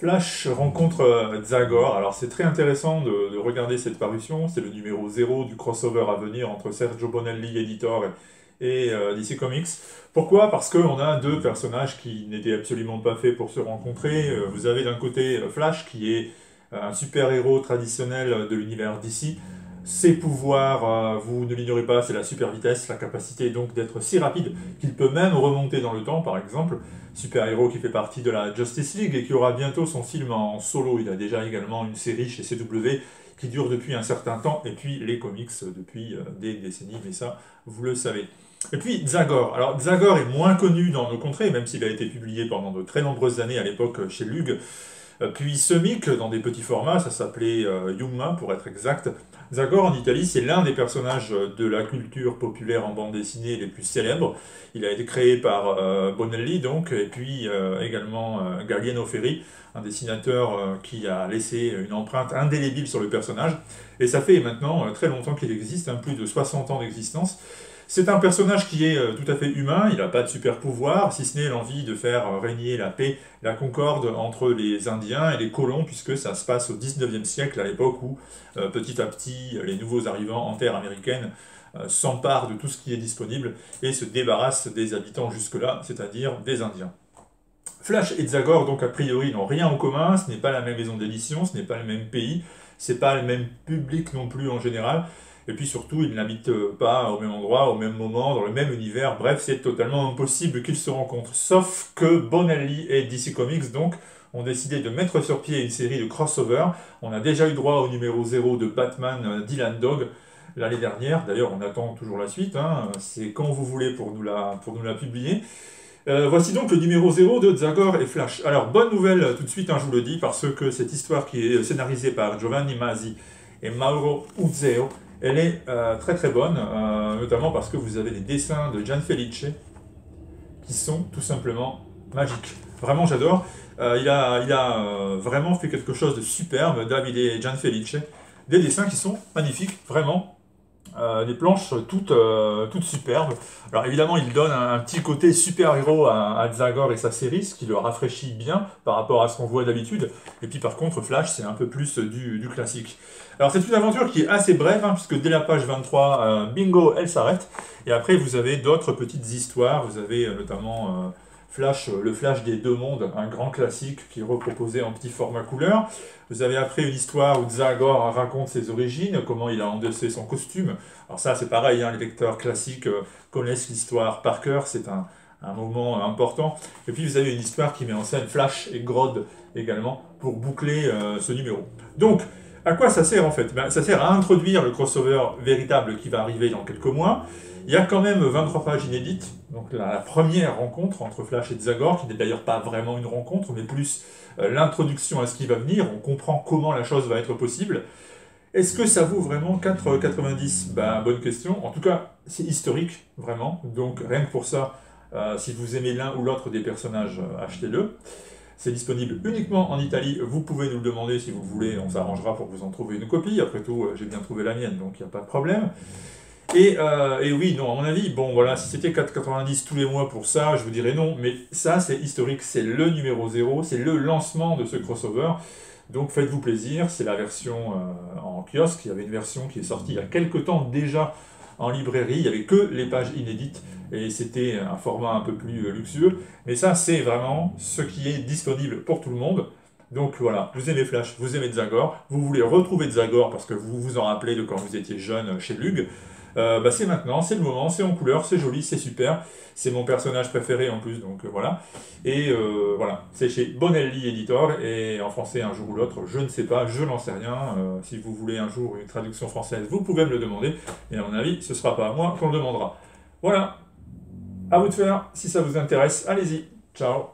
Flash rencontre Zagor. Alors c'est très intéressant de regarder cette parution. C'est le numéro 0 du crossover à venir entre Sergio Bonelli, éditeur, et DC Comics. Pourquoi? Parce qu'on a deux personnages qui n'étaient absolument pas faits pour se rencontrer. Vous avez d'un côté Flash, qui est un super-héros traditionnel de l'univers DC. Ses pouvoirs, vous ne l'ignorez pas, c'est la super vitesse, la capacité donc d'être si rapide qu'il peut même remonter dans le temps, par exemple. Super-héros qui fait partie de la Justice League et qui aura bientôt son film en solo. Il a déjà également une série chez CW qui dure depuis un certain temps, et puis les comics depuis des décennies, mais ça, vous le savez. Et puis Zagor. Alors Zagor est moins connu dans nos contrées, même s'il a été publié pendant de très nombreuses années à l'époque chez Lug. Puis Semic, dans des petits formats, ça s'appelait Yuma pour être exact. Zagor en Italie, c'est l'un des personnages de la culture populaire en bande dessinée les plus célèbres. Il a été créé par Bonelli, donc, et puis également Gallieno Ferri, un dessinateur qui a laissé une empreinte indélébile sur le personnage. Et ça fait maintenant très longtemps qu'il existe, plus de 60 ans d'existence. C'est un personnage qui est tout à fait humain, il n'a pas de super pouvoir, si ce n'est l'envie de faire régner la paix, la concorde entre les Indiens et les colons, puisque ça se passe au 19e siècle, à l'époque où petit à petit les nouveaux arrivants en terre américaine s'emparent de tout ce qui est disponible et se débarrassent des habitants jusque-là, c'est-à-dire des Indiens. Flash et Zagor, donc a priori, n'ont rien en commun, ce n'est pas la même maison d'édition, ce n'est pas le même pays, c'est pas le même public non plus en général. Et puis surtout, ils n'habitent pas au même endroit, au même moment, dans le même univers. Bref, c'est totalement impossible qu'ils se rencontrent. Sauf que Bonelli et DC Comics, donc, ont décidé de mettre sur pied une série de crossover. On a déjà eu droit au numéro 0 de Batman Dylan Dog l'année dernière. D'ailleurs, on attend toujours la suite. C'est quand vous voulez pour nous la publier. Voici donc le numéro 0 de Zagor et Flash. Alors, bonne nouvelle tout de suite, je vous le dis, parce que cette histoire qui est scénarisée par Giovanni Masi et Mauro Uzeo, elle est très très bonne, notamment parce que vous avez des dessins de Gian Felice qui sont tout simplement magiques. Vraiment, j'adore. Il a vraiment fait quelque chose de superbe, David et Gian Felice. Des dessins qui sont magnifiques, vraiment. Des planches toutes superbes. Alors évidemment, il donne un petit côté super-héros à Zagor et sa série, ce qui le rafraîchit bien par rapport à ce qu'on voit d'habitude. Et puis par contre, Flash, c'est un peu plus du classique. Alors c'est une aventure qui est assez brève, puisque dès la page 23, bingo, elle s'arrête. Et après, vous avez d'autres petites histoires. Vous avez notamment Flash, le Flash des deux mondes, un grand classique qui est reproposé en petit format couleur. Vous avez après une histoire où Zagor raconte ses origines, comment il a endossé son costume. Alors ça, c'est pareil, les lecteurs classiques connaissent l'histoire par cœur, c'est un moment important. Et puis vous avez une histoire qui met en scène Flash et Grodd également pour boucler ce numéro. Donc, à quoi ça sert en fait? Ça sert à introduire le crossover véritable qui va arriver dans quelques mois. Il y a quand même 23 pages inédites, donc la première rencontre entre Flash et Zagor, qui n'est d'ailleurs pas vraiment une rencontre, mais plus l'introduction à ce qui va venir, on comprend comment la chose va être possible. Est-ce que ça vaut vraiment 4,90 €? Bonne question. En tout cas, c'est historique, vraiment. Donc rien que pour ça, si vous aimez l'un ou l'autre des personnages, achetez-le. C'est disponible uniquement en Italie. Vous pouvez nous le demander si vous voulez, on s'arrangera pour vous en trouver une copie. Après tout, j'ai bien trouvé la mienne, donc il n'y a pas de problème. Et oui, non, à mon avis, bon voilà, si c'était 4,90 € tous les mois pour ça, je vous dirais non, mais ça c'est historique, c'est le numéro 0, c'est le lancement de ce crossover, donc faites-vous plaisir, c'est la version en kiosque, il y avait une version qui est sortie il y a quelques temps déjà en librairie, il n'y avait que les pages inédites, et c'était un format un peu plus luxueux, mais ça c'est vraiment ce qui est disponible pour tout le monde. Donc voilà, vous aimez Flash, vous aimez Zagor, vous voulez retrouver Zagor parce que vous vous en rappelez de quand vous étiez jeune chez Lug, c'est maintenant, c'est le moment, c'est en couleur, c'est joli, c'est super, c'est mon personnage préféré en plus, donc voilà. Et voilà, c'est chez Bonelli Editor, et en français un jour ou l'autre, je ne sais pas, je n'en sais rien. Si vous voulez un jour une traduction française, vous pouvez me le demander, et à mon avis, ce ne sera pas à moi qu'on le demandera. Voilà, à vous de faire, si ça vous intéresse, allez-y, ciao.